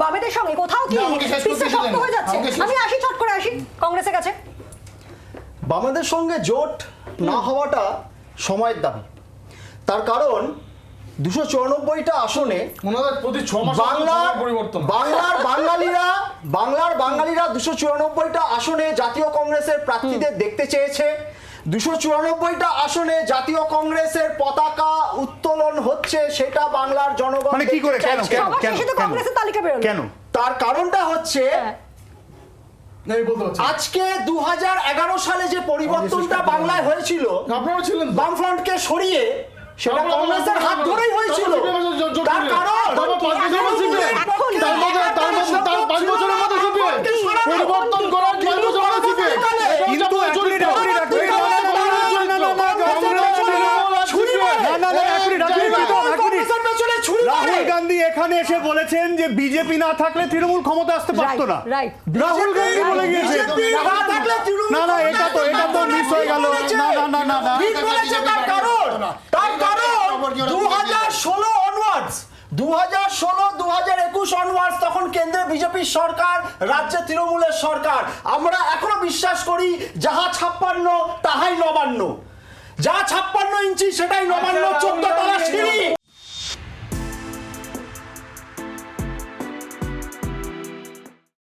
বামেদের সঙ্গে কোথাও কি পিছটা শক্ত হয়ে যাচ্ছে? আমি আসি, চট করে আসি কংগ্রেসের কাছে। বামেদের সঙ্গে জোট না হওয়াটা সময়ের দাবি। তার কারণ 294টা আসনে ওনাদের প্রতি 6 মাস পরিবর্তন। বাংলার বাঙালিরা 294টা আসনে জাতীয় কংগ্রেসের প্রার্থীদের দেখতে চেয়েছে। 294টা আসনে জাতীয় কংগ্রেসের পতাকা উত্তোলন হচ্ছে, সেটা বাংলার জনগণ মানে কি করে, কেন সবার শেষে তো কংগ্রেসের তালিকা বেরোলো। কেন? তার কারণটা হচ্ছে আজকে 2011 সালে যে পরিবর্তনটা বাংলায় হয়েছিল, আপনারা ছিলেন বামফ্রন্টকে সরিয়ে, সেটা কংগ্রেসের হাত ধরেই হয়েছিল। তার কারণ পরিবর্তন করার 5 বছর আছে। কিন্তু রাহুল গান্ধী এখানে এসে বলেছেন যে বিজেপি না থাকলে তৃণমূল ক্ষমতা আসতে পারতো না। রাহুল গান্ধী বলে গিয়েছে। না না, এটা তো মিস হয়ে গেল। না না না, তার কারণ 2016 অনওয়ার্ডস, 2021 অনওয়ার্ডস তখন কেন্দ্রে বিজেপির সরকার, রাজ্যে তৃণমূলের সরকার। আমরা এখনো বিশ্বাস করি যাহা 56 তাহাই নবান্ন, যা 56 ইঞ্চি সেটাই নবান্ন, 14 তলা সিঁড়ি।